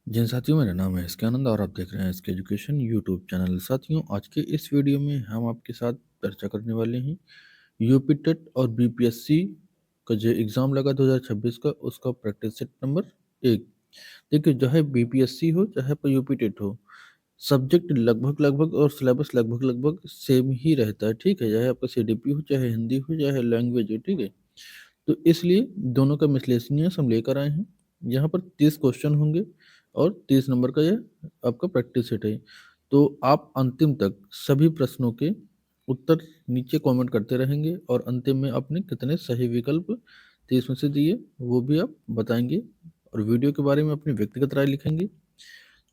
जिन साथियों, मेरा नाम है एसके आनंद और आप देख रहे हैं एसके एजुकेशन यूट्यूब चैनल। साथियों, आज के इस वीडियो में हम आपके साथ चर्चा करने वाले हैं यूपी टेट और बीपीएससी का जो एग्ज़ाम लगा 2026 का, उसका प्रैक्टिस सेट नंबर 1। देखिए, चाहे बीपीएससी हो चाहे पर यूपी टेट हो, सब्जेक्ट लगभग लगभग और सिलेबस लगभग लगभग सेम ही रहता है। ठीक है, चाहे आपका सीडीपी हो, चाहे हिंदी हो, चाहे लैंग्वेज हो। ठीक है, तो इसलिए दोनों का मिसलेनियस हम लेकर आए हैं। यहाँ पर 30 क्वेश्चन होंगे और 30 नंबर का यह आपका प्रैक्टिस सेट है। तो आप अंतिम तक सभी प्रश्नों के उत्तर नीचे कमेंट करते रहेंगे और अंतिम में आपने कितने सही विकल्प 30 में से दिए वो भी आप बताएंगे और वीडियो के बारे में अपनी व्यक्तिगत राय लिखेंगे।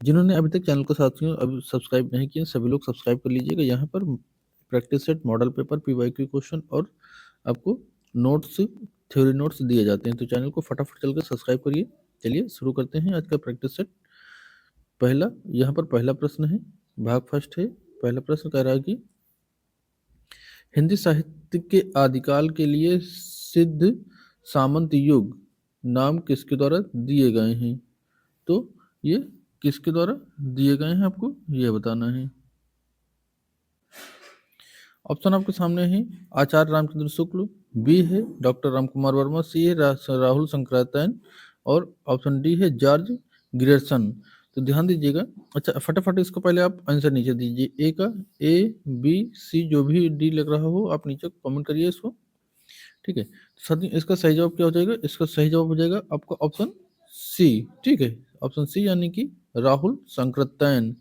जिन्होंने अभी तक चैनल को साथियों अभी सब्सक्राइब नहीं किया, सभी लोग सब्सक्राइब कर लीजिएगा। यहाँ पर practice set, model paper, PYQ question और आपको नोट्स, थ्योरी नोट्स दिए जाते हैं। तो चैनल को फटाफट चल कर सब्सक्राइब करिए। चलिए शुरू करते हैं आज का प्रैक्टिस सेट। पहला, यहाँ पर पहला प्रश्न है, भाग फर्स्ट है। पहला प्रश्न कह रहा है कि हिंदी साहित्य के आदिकाल के लिए सिद्ध सामंत युग नाम किसके द्वारा दिए गए हैं? तो ये किसके द्वारा दिए गए हैं आपको ये बताना है। ऑप्शन आपके सामने है, आचार्य रामचंद्र शुक्ल, बी है डॉक्टर रामकुमार वर्मा, सी है राहुल शंकराचार्य और ऑप्शन डी है जॉर्ज ग्रियर्सन। तो ध्यान दीजिएगा। अच्छा, फटाफट इसको पहले आप आंसर नीचे दीजिए। ए का, ए बी सी जो भी डी लग रहा हो आप नीचे कमेंट करिए इसको। ठीक है, साथियों इसका सही जवाब क्या हो जाएगा? इसका सही जवाब हो जाएगा आपका ऑप्शन सी। ठीक है, ऑप्शन सी यानी कि राहुल शंकरचार्य।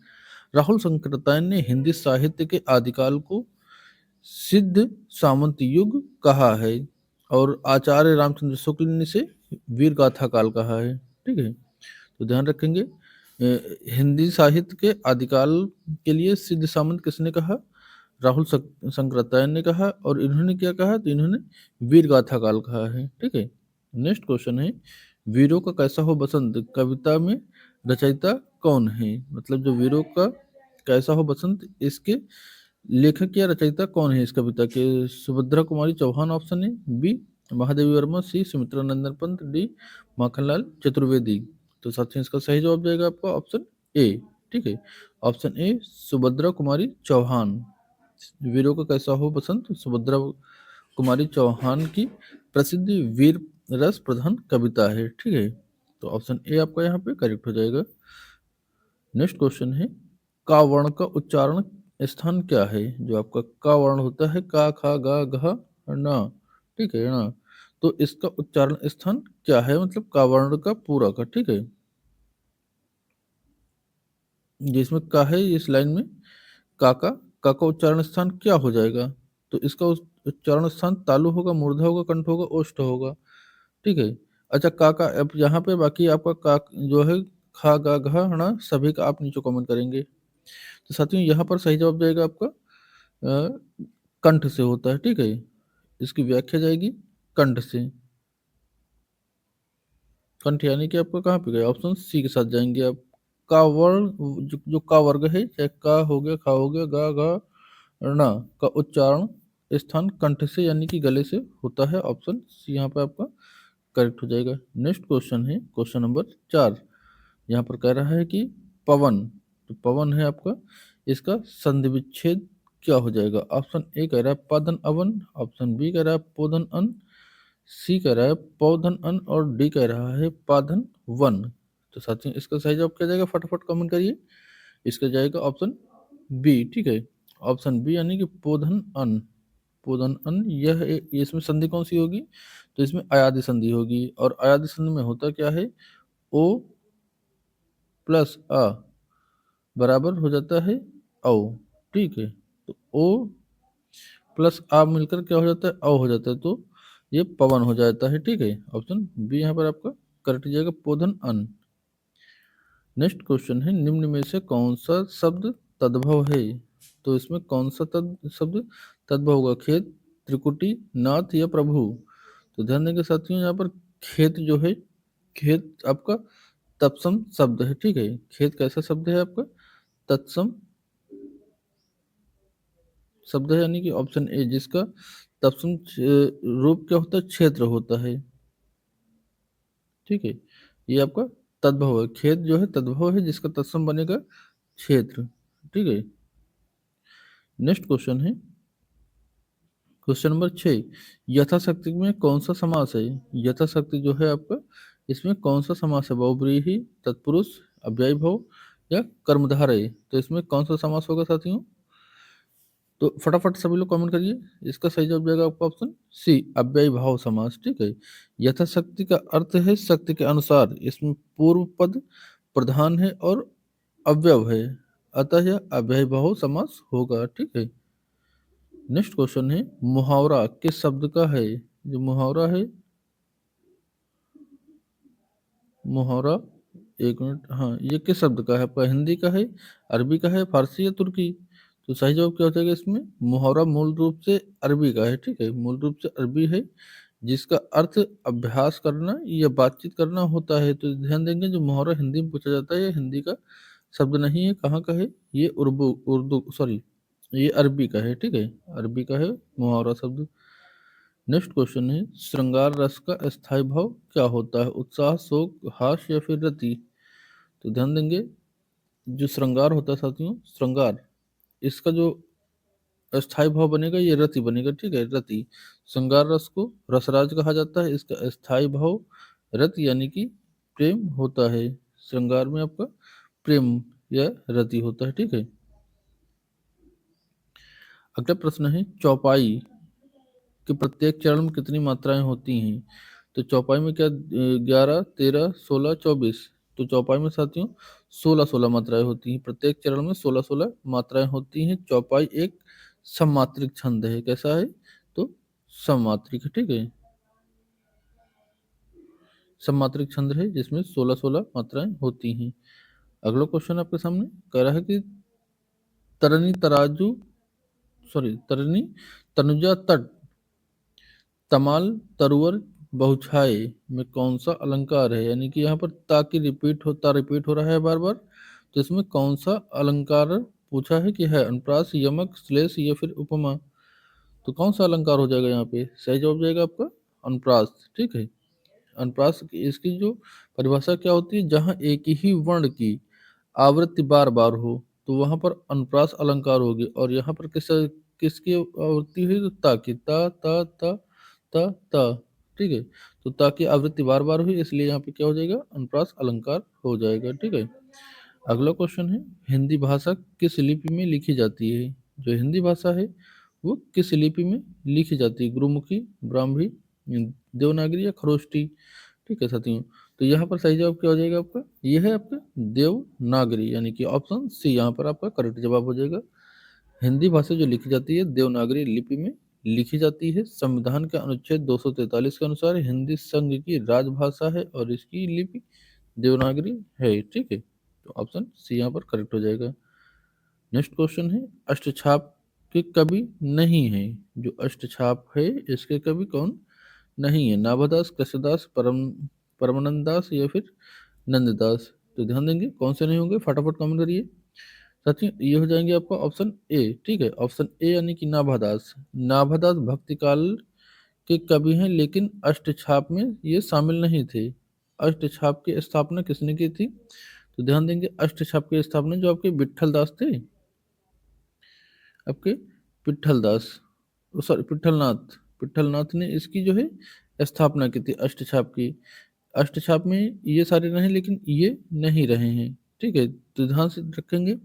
राहुल शंकरचार्य ने हिंदी साहित्य के आदिकाल को सिद्ध सामंत युग कहा है और आचार्य रामचंद्र शुक्ल ने इसे वीर गाथा काल कहा है। ठीक है, तो ध्यान रखेंगे। हिंदी साहित्य के आदिकाल के लिए सिद्ध सामंत किसने कहा? राहुल शंकराचार्य ने कहा। और इन्होंने क्या कहा? तो इन्होंने वीर गाथा काल कहा है। ठीक है, नेक्स्ट क्वेश्चन है, वीरों का कैसा हो बसंत कविता में रचयिता कौन है? मतलब जो वीरों का कैसा हो बसंत, इसके लेखक या रचयिता कौन है इस कविता के? सुभद्रा कुमारी चौहान ऑप्शन है, बी महादेवी वर्मा, सी सुमित्रा नंदन पंत, डी माखनलाल चतुर्वेदी। तो साथियों इसका सही जवाब जाएगा आपका ऑप्शन ए। ठीक है, ऑप्शन ए सुभद्रा कुमारी चौहान। वीरों का कैसा हो बसंत सुभद्रा कुमारी चौहान की प्रसिद्ध वीर रस प्रधान कविता है। ठीक है, तो ऑप्शन ए आपका यहाँ पे करेक्ट हो जाएगा। नेक्स्ट क्वेश्चन है, का वर्ण का उच्चारण स्थान क्या है? जो आपका का वर्ण होता है, का खा गा घा ना, ठीक है ना, तो इसका उच्चारण स्थान क्या है? मतलब का वर्ण का पूरा का। ठीक है, जिसमें का है इस लाइन में, का का उच्चारण स्थान क्या हो जाएगा? तो इसका उच्चारण स्थान तालु होगा, मूर्धा होगा, कंठ होगा, ओष्ठ होगा। ठीक है, अच्छा का अब यहाँ पे बाकी आपका का जो है खा गा घा ना सभी का आप नीचे कमेंट करेंगे। तो साथियों यहाँ पर सही जवाब जाएगा आपका कंठ से होता है। ठीक है, इसकी व्याख्या जाएगी कंठ से। कंठ यानी कि आपका कहाँ पे गया? ऑप्शन सी के साथ जाएंगे आप। का वर्ण, जो का वर्ग है, चाहे का हो गया, खा हो गया, गा गा णा का उच्चारण स्थान कंठ से यानी कि गले से होता है। ऑप्शन सी यहाँ पे आपका करेक्ट हो जाएगा। नेक्स्ट क्वेश्चन है क्वेश्चन नंबर 4। यहाँ पर कह रहा है कि पवन, तो पवन है आपका, इसका संधि विच्छेद क्या हो जाएगा? ऑप्शन ए कह रहा है पदन अवन, ऑप्शन बी कह रहा है पोधन अन, सी कह रहा है पौधन अन और डी कह रहा है पाधन वन। तो साथियों इसका सही जवाब क्या जाएगा? फटाफट कमेंट करिए। इसका जाएगा ऑप्शन बी। ठीक है, ऑप्शन बी यानी कि पोधन अन। पोधन अन यह इसमें संधि कौन सी होगी? तो इसमें अयादि संधि होगी और अयादि संधि में होता क्या है? ओ प्लस अ बराबर हो जाता है औ। ठीक है, तो ओ प्लस आ मिलकर क्या हो जाता है? औ हो जाता है। तो ये पवन हो जाता है। ठीक है, ऑप्शन बी यहाँ पर आपका करेक्ट जाएगा, पोधन अन। नेक्स्ट क्वेश्चन है, निम्न में से कौन सा शब्द तद्भव है? तो इसमें कौन सा शब्द तद्भव होगा? खेत, त्रिकुटी, नाथ या प्रभु? तो ध्यान देंगे साथियों, यहाँ पर खेत जो है, खेत आपका तत्सम शब्द है। ठीक है, खेत कैसा शब्द है आपका? तत्सम शब्द है यानी कि ऑप्शन ए, जिसका तत्सम रूप क्या होता है? क्षेत्र होता है। ठीक है, ये आपका तद्भव है, खेत जो है तद्भव है, जिसका तत्सम बनेगा क्षेत्र। ठीक है। नेक्स्ट क्वेश्चन है क्वेश्चन नंबर 6, यथाशक्ति में कौन सा समास है? यथाशक्ति जो है आपका, इसमें कौन सा समास है? बहुब्रीहि, तत्पुरुष, अव्ययी भाव या कर्मधारय? तो इसमें कौन सा समास होगा साथियों? तो फटाफट सभी लोग कमेंट करिए। इसका सही जवाब जाएगा आपका ऑप्शन सी, अव्ययी भाव समास। ठीक है। यथाशक्ति का अर्थ है शक्ति के अनुसार। इसमें पूर्व पद प्रधान है और अव्यव है, अतः यह अव्ययी भाव समास होगा। ठीक है। नेक्स्ट क्वेश्चन है, मुहावरा किस शब्द का है? जो मुहावरा है, मुहावरा, एक मिनट, हाँ, ये किस शब्द का है? आपका हिंदी का है, अरबी का है, फारसी या तुर्की? तो सही जवाब क्या हो जाएगा इसमें? मुहावरा मूल रूप से अरबी का है। ठीक है, मूल रूप से अरबी है, जिसका अर्थ अभ्यास करना या बातचीत करना होता है। तो ध्यान देंगे, जो मुहावरा हिंदी में पूछा जाता है, ये हिंदी का शब्द नहीं है। कहाँ का है ये? उर्दू उर्दू सॉरी, ये अरबी का है। ठीक है, अरबी का है मुहावरा शब्द। नेक्स्ट क्वेश्चन है, श्रृंगार रस का स्थायी भाव क्या होता है? उत्साह, शोक, हास्य या फिर रति? तो ध्यान देंगे, जो श्रृंगार होता है साथियों, श्रृंगार, इसका जो स्थायी भाव बनेगा ये रति बनेगा। ठीक है, रति। श्रृंगार रस को रसराज कहा जाता है, इसका स्थायी भाव रति यानी कि प्रेम होता है। श्रृंगार में आपका प्रेम या रति होता है। ठीक है। अगला प्रश्न है, चौपाई कि प्रत्येक चरण में कितनी मात्राएं होती हैं? तो चौपाई में क्या 11, 13, 16, 24? तो चौपाई में साथियों 16-16 मात्राएं होती हैं। प्रत्येक चरण में 16-16 मात्राएं होती हैं। चौपाई एक सममात्रिक छंद है। कैसा है? तो सममात्रिक है। ठीक है, सममात्रिक छंद है, जिसमें 16-16 मात्राएं होती हैं। अगला क्वेश्चन आपके सामने कह रहा है कि तरनी तराजू तरनी तनुजा तट तमाल तरुवर बहुछाए में कौन सा अलंकार है? यानी कि यहाँ पर ता की रिपीट हो रहा है बार बार। तो इसमें कौन सा अलंकार पूछा है कि है? अनुप्रास, यमक, श्लेष या फिर उपमा? तो कौन सा अलंकार हो जाएगा यहाँ पे? सही जवाब जाएगा आपका अनुप्रास। ठीक है, अनुप्रास इसकी जो परिभाषा क्या होती है? जहाँ एक ही वर्ण की आवृत्ति बार बार हो तो वहां पर अनुप्रास अलंकार होगी। और यहाँ पर किसकी आवृत्ति हुई? तो ता की, ता ता ता ता ता। ठीक है, तो ता की आवृत्ति बार बार हुई, इसलिए यहाँ पे क्या हो जाएगा? अनुप्रास अलंकार हो जाएगा। ठीक है। अगला क्वेश्चन है, हिंदी भाषा किस लिपि में लिखी जाती है? जो हिंदी भाषा है वो किस लिपि में लिखी जाती है? गुरुमुखी, ब्राह्मी, देवनागरी या खरोष्टी? ठीक है साथियों, तो यहाँ पर सही जवाब क्या हो जाएगा आपका? ये है आपका देवनागरी, यानी कि ऑप्शन सी यहाँ पर आपका करेक्ट जवाब हो जाएगा। हिंदी भाषा जो लिखी जाती है देवनागरी लिपि में लिखी जाती है। संविधान के अनुच्छेद 243 के अनुसार हिंदी संघ की राजभाषा है और इसकी लिपि देवनागरी है। ठीक है, तो ऑप्शन सी यहाँ पर करेक्ट हो जाएगा। नेक्स्ट क्वेश्चन है, अष्टछाप के कवि नहीं है। जो अष्टछाप है इसके कवि कौन नहीं है? नाभादास, कृष्णदास, परमानंद दास या फिर नंददास? तो ध्यान देंगे कौन से नहीं होंगे, फटाफट कमेंट करिए साथियों। ये हो जाएंगे आपका ऑप्शन ए। ठीक है, ऑप्शन ए यानी कि नाभादास। नाभादास भक्ति काल के कवि हैं, लेकिन अष्टछाप में ये शामिल नहीं थे। अष्टछाप की स्थापना किसने की थी? तो ध्यान देंगे, अष्टछाप की स्थापना जो आपके विट्ठल दास थे, आपके पिट्ठल दास, सॉरी पिट्ठलनाथ, पिट्ठलनाथ ने इसकी जो है स्थापना की थी अष्टछाप की। अष्टछाप में ये सारे रहे, लेकिन ये नहीं रहे हैं। ठीक है, तो ध्यान से रखेंगे,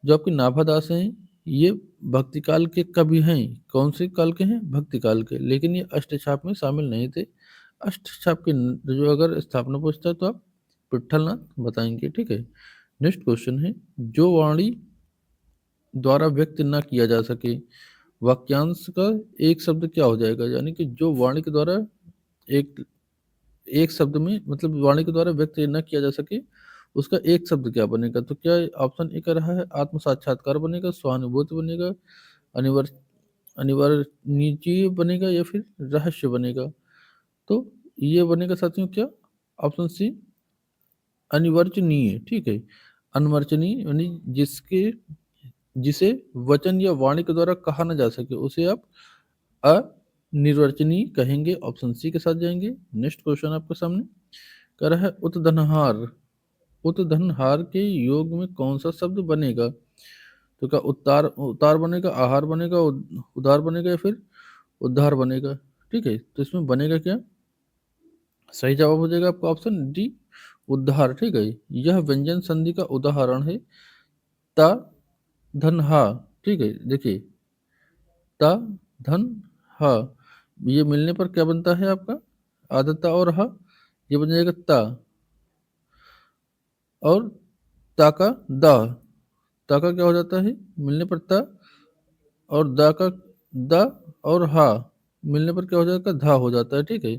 जो आपके नाभादास हैं ये भक्ति काल के कवि हैं। कौन से काल के हैं? भक्ति काल के, लेकिन ये अष्टछाप में शामिल नहीं थे। अष्टछाप के जो अगर स्थापना पूछता है तो आप पिट्ठलनाथ बताएंगे। ठीक है। नेक्स्ट क्वेश्चन है, जो वाणी द्वारा व्यक्त न किया जा सके, वाक्यांश का एक शब्द क्या हो जाएगा? यानी कि जो वाणी के द्वारा एक एक शब्द में, मतलब वाणी के द्वारा व्यक्त न किया जा सके, उसका एक शब्द क्या बनेगा? तो क्या ऑप्शन ए कर रहा है? आत्म साक्षात्कार बनेगा, सहानुभूति बनेगा, अनिवार्य अनिवार्य बनेगा या फिर रहस्य बनेगा? तो ये बनेगा साथियों क्या? ऑप्शन सी, अनिवर्चनीय। ठीक है, अनवर्चनीय यानी जिसे वचन या वाणी के द्वारा कहा न जा सके, उसे आप अनिर्वचनीय कहेंगे। ऑप्शन सी के साथ जाएंगे। नेक्स्ट क्वेश्चन आपके सामने कह रहा है उतधनहार। उतधनहार के योग में कौन सा शब्द बनेगा? तो क्या उतार उतार बनेगा, आहार बनेगा, उदार बनेगा, या फिर उद्धार बनेगा? ठीक है, तो इसमें बनेगा क्या? सही जवाब हो जाएगा आपका ऑप्शन डी, उद्धार। ठीक है, यह व्यंजन संधि का उदाहरण है। ता धन हा। ठीक है, देखिए ता धन हा, ये मिलने पर क्या बनता है आपका? आदता और हा, ये बन जाएगा ता। और ता का दा, ता का क्या हो जाता है मिलने पर? ता। और दा का दा। और हा मिलने पर क्या हो जाएगा? धा हो जाता है। ठीक है,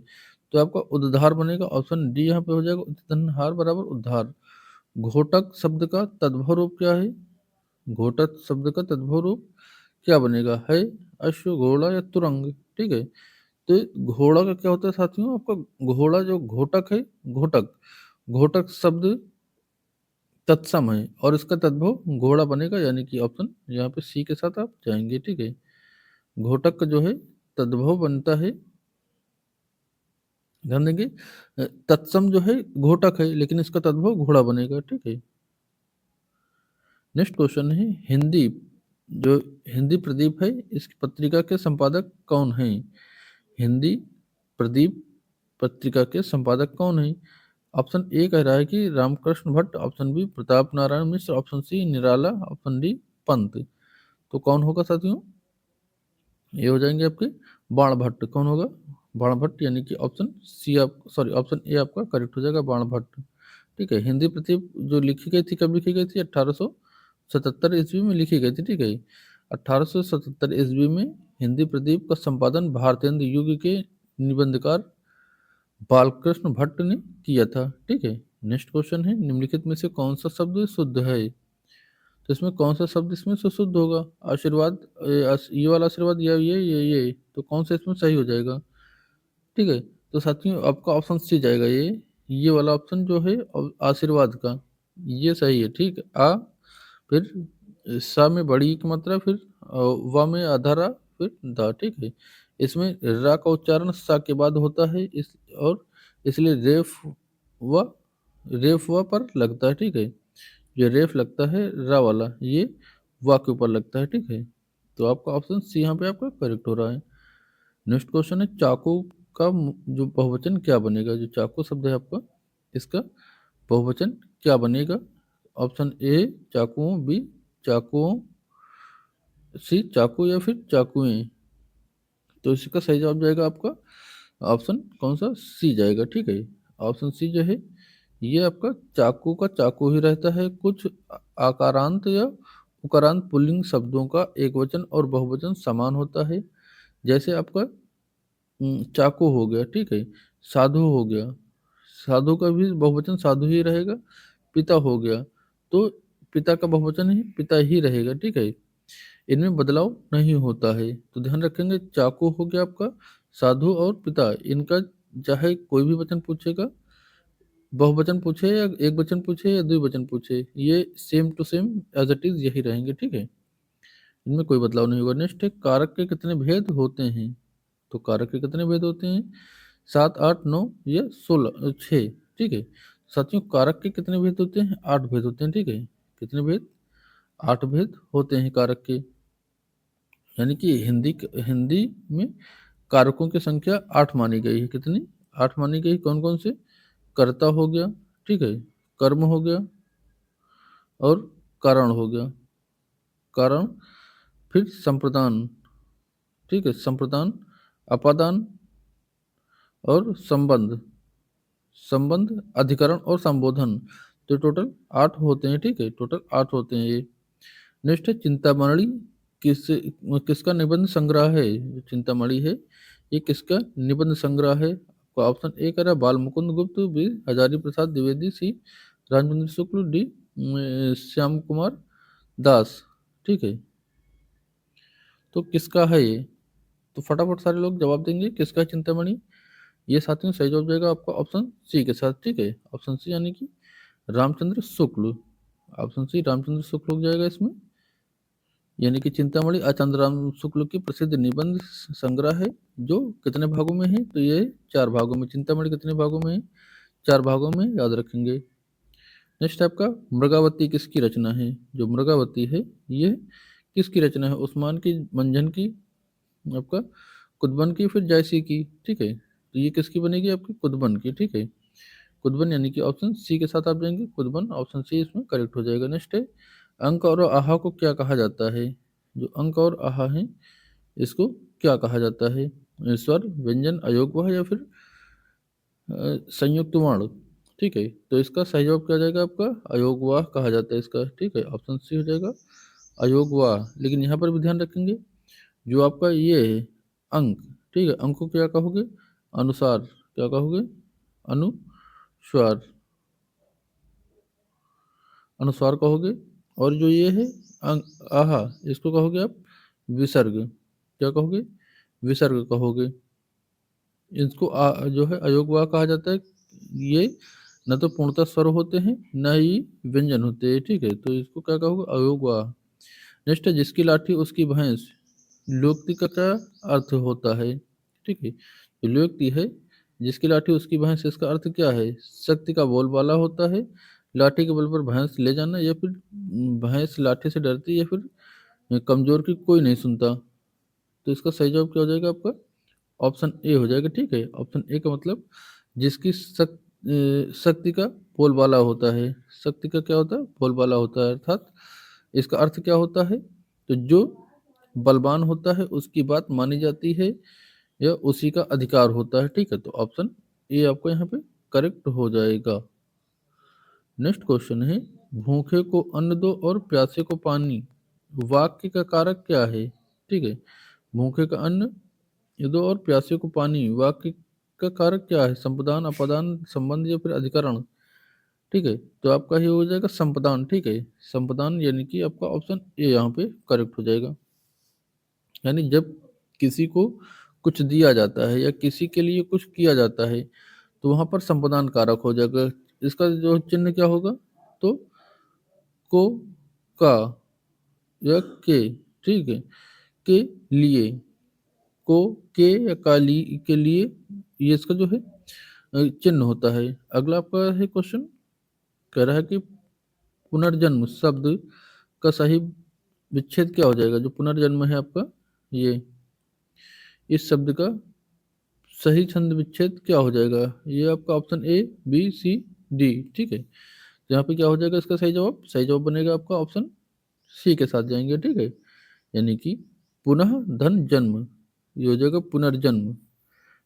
तो आपका उद्धार बनेगा, ऑप्शन डी यहाँ पे हो जाएगा, उद्धार बराबर उद्धार। घोटक शब्द का तद्भव रूप क्या है? घोटक शब्द का तद्भव रूप क्या बनेगा? है, अश्व, घोड़ा, या तुरंग? ठीक है, तो घोड़ा का क्या होता है साथियों? आपका घोड़ा जो घोटक है, घोटक, घोटक शब्द तत्सम है और इसका तद्भव घोड़ा बनेगा, यानी कि ऑप्शन यहाँ पे सी के साथ आप जाएंगे। ठीक है, घोटक का जो है तद्भव बनता है, ध्यान देंगे, तत्सम जो है घोटक है, लेकिन इसका तद्भव घोड़ा बनेगा। ठीक है, नेक्स्ट क्वेश्चन है हिंदी, जो हिंदी प्रदीप है, इसकी पत्रिका के संपादक कौन है? हिंदी प्रदीप पत्रिका के संपादक कौन है? ऑप्शन ए कह रहा है कि Ramakrishna Bhatt, option B Pratap Narayan Mishra, option C निराला, ऑप्शन डी पंत। तो कौन होगा साथियों? ये हो जाएंगे आपके बाण भट्ट। कौन होगा? बाण भट्ट, यानी कि ऑप्शन सी आप, सॉरी ऑप्शन ए आपका करेक्ट हो जाएगा, बाण भट्ट। ठीक है, हिंदी प्रदीप जो लिखी गई थी, कब लिखी गई थी? 1877 ईस्वी में लिखी गई थी। ठीक है, 1877 ईस्वी में हिंदी प्रदीप का संपादन भारतेंद्र युग के निबंधकार बालकृष्ण भट्ट ने किया था। ठीक है, नेक्स्ट क्वेश्चन है निम्नलिखित में से कौन सा शब्द शुद्ध है? तो इसमें कौन सा शब्द इसमें से शुद्ध होगा? आशीर्वाद, ये वाला आशीर्वाद, या ये, तो कौन सा इसमें सही हो जाएगा? ठीक है, तो साथियों आपका ऑप्शन सी जाएगा, ये वाला ऑप्शन जो है आशीर्वाद का, ये सही है। ठीक, आ, फिर सा में बड़ी की मात्रा, फिर वा में आधा रा, फिर दा। ठीक है, इसमें रा का उच्चारण सा के बाद होता है, इस और इसलिए रेफ व पर लगता है। ठीक है, जो रेफ लगता है रा वाला, ये वा के ऊपर लगता है। ठीक है, तो आपका ऑप्शन सी यहाँ पे आपका करेक्ट हो रहा है। नेक्स्ट क्वेश्चन है चाकू का जो बहुवचन क्या बनेगा? जो चाकू शब्द है आपका, इसका बहुवचन क्या बनेगा? ऑप्शन ए चाकुओं, बी चाकुओं, सी चाकू, या फिर चाकुएं? तो इसका सही जवाब जाएगा आपका ऑप्शन कौन सा? सी जाएगा। ठीक है, ऑप्शन सी जो है ये आपका चाकू का चाकू ही रहता है। कुछ आकारांत या उकारांत पुल्लिंग शब्दों का एक वचन और बहुवचन समान होता है, जैसे आपका चाकू हो गया। ठीक है, साधु हो गया, साधु का भी बहुवचन साधु ही रहेगा। पिता हो गया, तो पिता का बहुवचन ही पिता ही रहेगा। ठीक है, इनमें बदलाव नहीं होता है, तो ध्यान रखेंगे। चाकू हो गया आपका, साधु और पिता, इनका चाहे कोई भी वचन पूछेगा, बहुवचन पूछे या एक वचन पूछे या द्विवचन पूछे, ये same to same as it is यही रहेंगे। ठीक है, इनमें कोई बदलाव नहीं होगा। नेक्स्ट है कारक के कितने भेद होते हैं? तो कारक के कितने भेद होते हैं? 7, 8, 9 या 16, 6? ठीक है, साथियों कारक के कितने भेद होते हैं? 8 भेद होते हैं। ठीक है, कितने भेद? 8 भेद होते हैं कारक के, यानी कि हिंदी में कारकों की संख्या 8 मानी गई है। कितनी? 8 मानी गई। कौन कौन से? कर्ता हो गया, ठीक है, कर्म हो गया, और कारण हो गया, कारण, फिर संप्रदान, ठीक है, संप्रदान, अपादान, और संबंध, संबंध, अधिकरण और संबोधन। तो टोटल 8 होते हैं। ठीक है, टोटल 8 होते हैं ये। नेक्स्ट है चिंतामणि, किसका निबंध संग्रह है? जो चिंतामणि है ये किसका निबंध संग्रह है? आपका ऑप्शन ए कह रहा है बाल मुकुंद गुप्त, बी हजारी प्रसाद द्विवेदी, सी राजमंद्र शुक्ल, डी श्याम कुमार दास। ठीक है, तो किसका है ये? तो फटाफट सारे लोग जवाब देंगे किसका है चिंतामणि। ये साथियों सही जवाब जाएगा आपका ऑप्शन सी के साथ। ठीक है, ऑप्शन सी, यानी कि रामचंद्र शुक्ल। ऑप्शन सी रामचंद्र शुक्ल हो जाएगा इसमें, यानी कि चिंतामणि आचंद्रराम शुक्ल की प्रसिद्ध निबंध संग्रह है, जो कितने भागों में है? तो ये 4 भागों में। चिंतामणि कितने भागों में है? 4 भागों में याद रखेंगे। नेक्स्ट आपका मृगावती किसकी रचना है? जो मृगावती है ये किसकी रचना है? उस्मान की, मंझन की, आपका कुतबन की, फिर जायसी की। ठीक है, तो ये किसकी बनेगी? आपकी कुतबन की। ठीक है, कुतबन यानी कि ऑप्शन सी के साथ आप जाएंगे, कुतबन, ऑप्शन सी इसमें करेक्ट हो जाएगा। नेक्स्ट है अंक और आहा को क्या कहा जाता है? जो अंक और आहा है इसको क्या कहा जाता है? स्वर, व्यंजन, अयोगवाह या फिर संयुक्त वर्ण। ठीक है, तो इसका सही जवाब क्या हो जाएगा आपका? अयोगवाह कहा जाता है इसका। ठीक है, ऑप्शन सी हो जाएगा अयोगवाह। लेकिन यहाँ पर भी ध्यान रखेंगे, जो आपका ये है अंक, ठीक है, अंक को क्या कहोगे? अनुसार। क्या कहोगे? अनुस्वार, अनुस्वार कहोगे। और जो ये है आहा, इसको कहोगे आप विसर्ग। क्या कहोगे? विसर्ग कहोगे। इसको जो है अयोगवाह कहा जाता है। ये न तो पूर्णतः स्वर होते हैं न ही व्यंजन होते हैं। ठीक है, तो इसको क्या कहोगे? अयोगवाह। नेक्स्ट है जिसकी लाठी उसकी भैंस, लोकोक्ति का क्या अर्थ होता है? ठीक है, तो लोकोक्ति है जिसकी लाठी उसकी भैंस, इसका अर्थ क्या है? शक्ति का बोलबाला होता है, लाठी के बल पर भैंस ले जाना, या फिर भैंस लाठी से डरती है, या फिर कमजोर की कोई नहीं सुनता। तो इसका सही जवाब क्या हो जाएगा आपका? ऑप्शन ए हो जाएगा। ठीक है, ऑप्शन ए का मतलब जिसकी शक्ति का बोलबाला होता है। शक्ति का क्या होता है? बोलबाला होता है। अर्थात इसका अर्थ क्या होता है? तो जो बलवान होता है उसकी बात मानी जाती है या उसी का अधिकार होता है। ठीक है, तो ऑप्शन ए आपको यहाँ पे करेक्ट हो जाएगा। नेक्स्ट क्वेश्चन है भूखे को अन्न दो और प्यासे को पानी, वाक्य का कारक क्या है? ठीक है, भूखे का अन्न दो और प्यासे को पानी, वाक्य का कारक क्या है? संपदान, अपादान, संबंध या फिर अधिकरण। ठीक है, तो आपका ये हो जाएगा संपदान। ठीक है, संपदान यानी कि आपका ऑप्शन ए यहाँ पे करेक्ट हो जाएगा। यानी जब किसी को कुछ दिया जाता है या किसी के लिए कुछ किया जाता है तो वहां पर संपदान कारक हो जाएगा। इसका जो चिन्ह क्या होगा? तो को, का या के। ठीक है, के लिए, को, के या काली के लिए, ये इसका जो है चिन्ह होता है। अगला आपका है क्वेश्चन, कह रहा है कि पुनर्जन्म शब्द का सही विच्छेद क्या हो जाएगा? जो पुनर्जन्म है आपका, ये इस शब्द का सही छंद विच्छेद क्या हो जाएगा? ये आपका option A, B, C, D. ठीक है, तो यहाँ पे क्या हो जाएगा इसका सही जवाब? सही जवाब बनेगा आपका ऑप्शन सी के साथ जाएंगे। ठीक है, यानी कि पुनः धन जन्म, ये हो जाएगा पुनर्जन्म।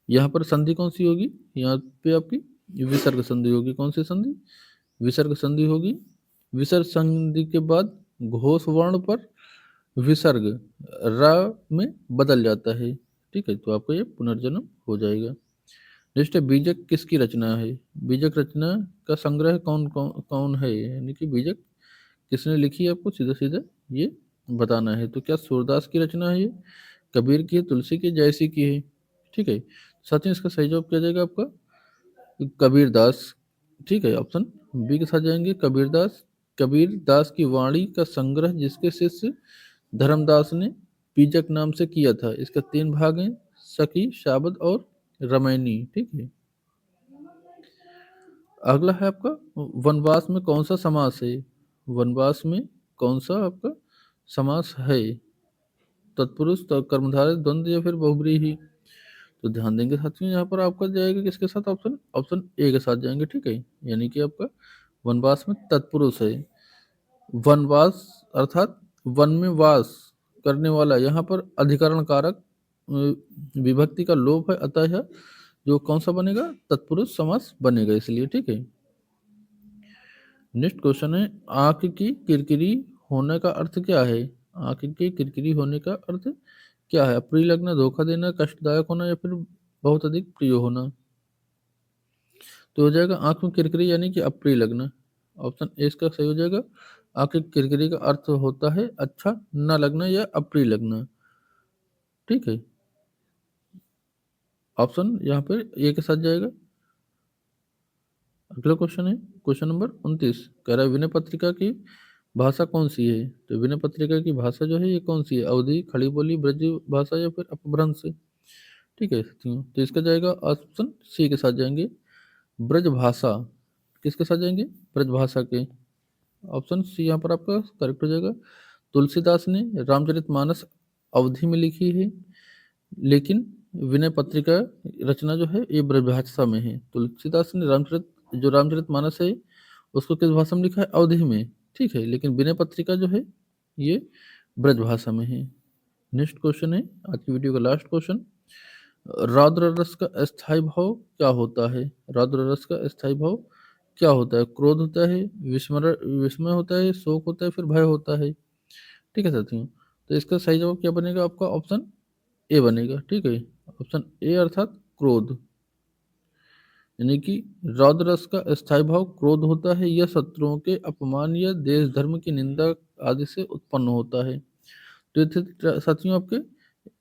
यहाँ पर संधि कौन सी होगी? यहाँ पे आपकी विसर्ग संधि होगी। कौन सी संधि? विसर्ग संधि होगी। विसर्ग संधि के बाद घोष वर्ण पर विसर्ग र में बदल जाता है। ठीक है, तो आपका ये पुनर्जन्म हो जाएगा। नेक्स्ट है बीजक किसकी रचना है? बीजक रचना का संग्रह कौन कौन कौन है? यानी कि बीजक किसने लिखी है आपको सीधा सीधा ये बताना है। तो क्या सूरदास की रचना है ये, कबीर की है, तुलसी की, जयसी की है? ठीक है, साथ ही इसका सही जवाब क्या जाएगा आपका? कबीर दास। ठीक है, ऑप्शन बी के साथ जाएंगे, कबीर दास। कबीर दास की वाणी का संग्रह जिसके शिष्य धर्मदास ने पीजक नाम से किया था, इसका 3 भाग हैं, सखी, शाबद और रामायणी। ठीक है, अगला है आपका वनवास में कौन सा समास है? वनवास में कौन सा आपका समास है? तत्पुरुष, कर्मधारय, द्वंद्व या फिर बहुब्रीहि। तो ध्यान देंगे साथियों, यहाँ पर आपका जाएगा किसके साथ? ऑप्शन ऑप्शन ए के साथ जाएंगे। ठीक है, यानी कि आपका वनवास में तत्पुरुष है। वनवास अर्थात वन में वास करने वाला, यहाँ पर अधिकरण कारक विभक्ति का लोप है, अतः यह जो कौन सा बनेगा? तत्पुरुष समास बनेगा इसलिए। ठीक है, नेक्स्ट क्वेश्चन है आंख की किरकिरी होने का अर्थ क्या है? आंख की किरकिरी होने का अर्थ क्या है? अप्रिय लगना, धोखा देना, कष्टदायक होना या फिर बहुत अधिक प्रिय होना। तो हो जाएगा आंख में किरकिरी यानी कि अप्रिय लगना। ऑप्शन ए इसका सही हो जाएगा। आंख की किरकिरी का अर्थ होता है अच्छा न लगना या अप्रिय लगना। ठीक है, ऑप्शन यहाँ पर ए के साथ जाएगा। अगला क्वेश्चन है क्वेश्चन नंबर 29, कह रहा है विनय पत्रिका की भाषा कौन सी है? तो विनय पत्रिका की भाषा जो है ये कौन सी है? अवधी, खड़ी बोली, ब्रज भाषा या फिर अपभ्रंश? ठीक है साथियों, तो इसका जाएगा ऑप्शन सी के साथ जाएंगे, ब्रजभाषा किसके साथ जाएंगे? ब्रजभाषा के। ऑप्शन सी यहाँ पर आपका करेक्ट हो जाएगा। तुलसीदास ने रामचरितमानस अवधि में लिखी है, लेकिन विनय पत्रिका रचना जो है ये ब्रजभाषा में है। तुलसीदास ने रामचरितमानस है उसको किस भाषा में लिखा है? अवधि में, ठीक है, लेकिन विनय पत्रिका जो है ये ब्रजभाषा में है। नेक्स्ट क्वेश्चन है आज की वीडियो का लास्ट क्वेश्चन। रौद्र रस का स्थायी भाव क्या होता है? रौद्र रस का स्थायी भाव क्या होता है? क्रोध होता है, विस्मय होता है, शोक होता है, फिर भय होता है। ठीक है साथियों, तो इसका सही जवाब क्या बनेगा आपका? ऑप्शन ए बनेगा। ठीक है, ऑप्शन ए अर्थात क्रोध। यानी कि रौद्र रस का स्थायी भाव क्रोध होता है। यह शत्रुओं के अपमान या देश धर्म की निंदा आदि से उत्पन्न होता है। तो ये थे साथियों आपके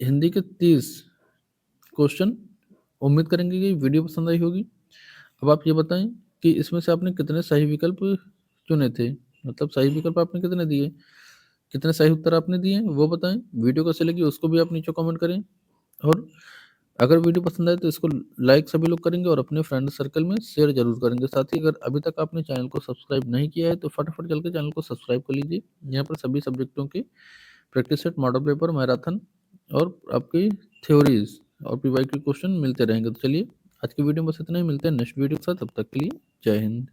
हिंदी के 30 क्वेश्चन। उम्मीद करेंगे कि वीडियो पसंद आई होगी। अब आप ये बताएं कि इसमें से आपने कितने सही विकल्प चुने थे, मतलब सही विकल्प आपने कितने दिए, कितने सही उत्तर आपने दिए वो बताएं। वीडियो कैसे लगी उसको भी आप नीचे कमेंट करें, और अगर वीडियो पसंद आए तो इसको लाइक सभी लोग करेंगे और अपने फ्रेंड सर्कल में शेयर जरूर करेंगे। साथ ही अगर अभी तक आपने चैनल को सब्सक्राइब नहीं किया है तो फटाफट चल के चैनल को सब्सक्राइब कर लीजिए। यहाँ पर सभी सब्जेक्टों के practice set, model paper, marathon और आपकी थ्योरीज और पीवाई के क्वेश्चन मिलते रहेंगे। तो चलिए आज की वीडियो में बस इतना ही, मिलते हैं नेक्स्ट वीडियो के साथ। तब तक के लिए जय हिंद।